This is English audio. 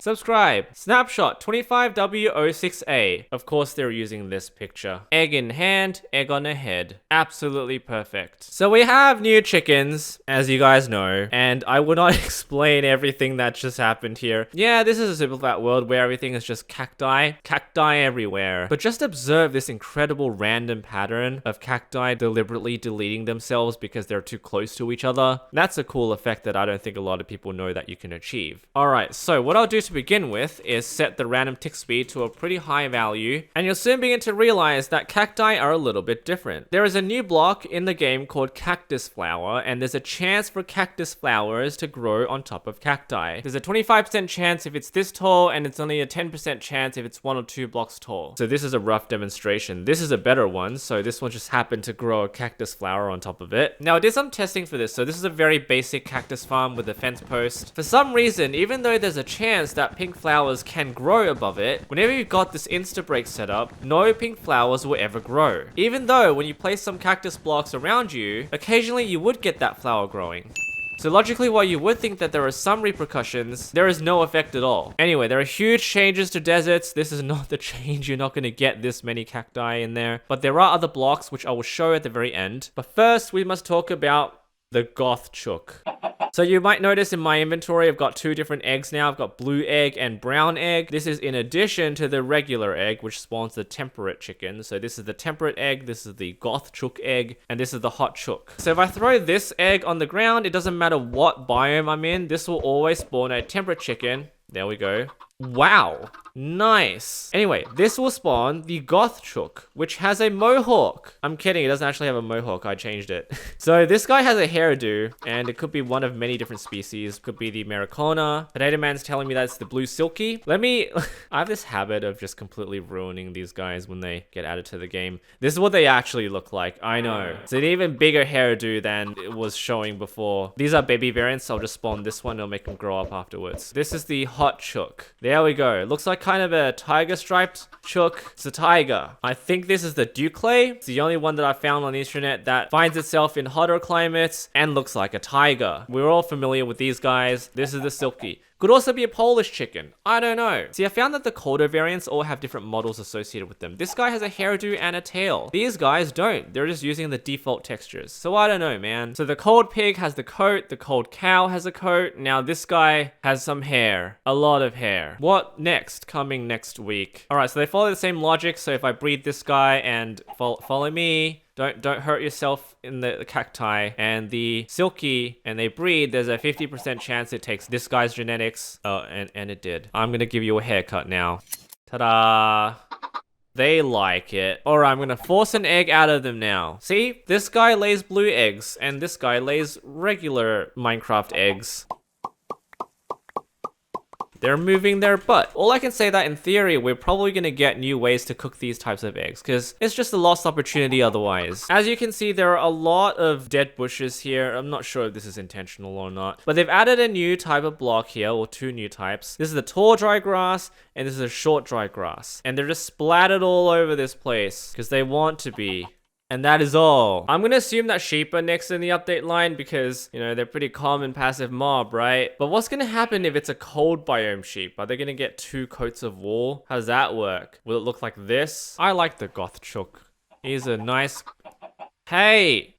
Subscribe. Snapshot 25W06A. Of course, they're using this picture. Egg in hand, egg on a head. Absolutely perfect. So we have new chickens, as you guys know, and I will not explain everything that just happened here. Yeah, this is a Super Flat world where everything is just cacti. Cacti everywhere. But just observe this incredible random pattern of cacti deliberately deleting themselves because they're too close to each other. That's a cool effect that I don't think a lot of people know that you can achieve. Alright, so what I'll do to begin with is set the random tick speed to a pretty high value, and you'll soon begin to realize that cacti are a little bit different. There is a new block in the game called cactus flower, and there's a chance for cactus flowers to grow on top of cacti. There's a 25% chance if it's this tall, and it's only a 10% chance if it's 1 or 2 blocks tall. So this is a rough demonstration. This is a better one, so this one just happened to grow a cactus flower on top of it. Now I did some testing for this, so this is a very basic cactus farm with a fence post. For some reason, even though there's a chance that pink flowers can grow above it, whenever you've got this insta break set up, no pink flowers will ever grow. Even though when you place some cactus blocks around you, occasionally you would get that flower growing. So logically, while you would think that there are some repercussions, there is no effect at all. Anyway, there are huge changes to deserts. This is not the change. You're not going to get this many cacti in there. But there are other blocks, which I will show at the very end. But first, we must talk about the goth chook. So you might notice in my inventory, I've got 2 different eggs now. I've got blue egg and brown egg. This is in addition to the regular egg, which spawns the temperate chicken. So this is the temperate egg, this is the goth chook egg, and this is the hot chook. So if I throw this egg on the ground, it doesn't matter what biome I'm in, this will always spawn a temperate chicken. There we go. Wow. Nice. Anyway, this will spawn the goth chook, which has a mohawk. I'm kidding, it doesn't actually have a mohawk. I changed it. So this guy has a hairdo, and it could be one of many different species. Could be the Americana. Potato Man's telling me that's the blue silky. I have this habit of just completely ruining these guys when they get added to the game. This is what they actually look like. I know. It's an even bigger hairdo than it was showing before. These are baby variants, so I'll just spawn this one. It'll make them grow up afterwards. This is the hot chook. There we go. Looks like kind of a tiger striped chook. It's a tiger. I think this is the Duclay. It's the only one that I found on the internet that finds itself in hotter climates and looks like a tiger. We're all familiar with these guys. This is the silky. Could also be a Polish chicken. I don't know. See, I found that the colder variants all have different models associated with them. This guy has a hairdo and a tail. These guys don't. They're just using the default textures. So I don't know, man. So the cold pig has the coat. The cold cow has a coat. Now this guy has some hair. A lot of hair. What next? Coming next week. All right, so they follow the same logic. So if I breed this guy and follow me, don't hurt yourself in the cacti. And the silky, and they breed, there's a 50% chance it takes this guy's genetics. Oh, and it did. I'm gonna give you a haircut now. Ta-da! They like it. Alright, I'm gonna force an egg out of them now. See? This guy lays blue eggs, and this guy lays regular Minecraft eggs. They're moving their butt. All I can say that in theory, we're probably gonna get new ways to cook these types of eggs, because it's just a lost opportunity otherwise. As you can see, there are a lot of dead bushes here. I'm not sure if this is intentional or not, but they've added a new type of block here, or 2 new types. This is the tall dry grass, and this is a short dry grass. And they're just splattered all over this place, because they want to be. And that is all. I'm gonna assume that sheep are next in the update line because, you know, they're pretty common passive mob, right? But what's gonna happen if it's a cold biome sheep? Are they gonna get 2 coats of wool? How does that work? Will it look like this? I like the goth chook. He's a nice... Hey!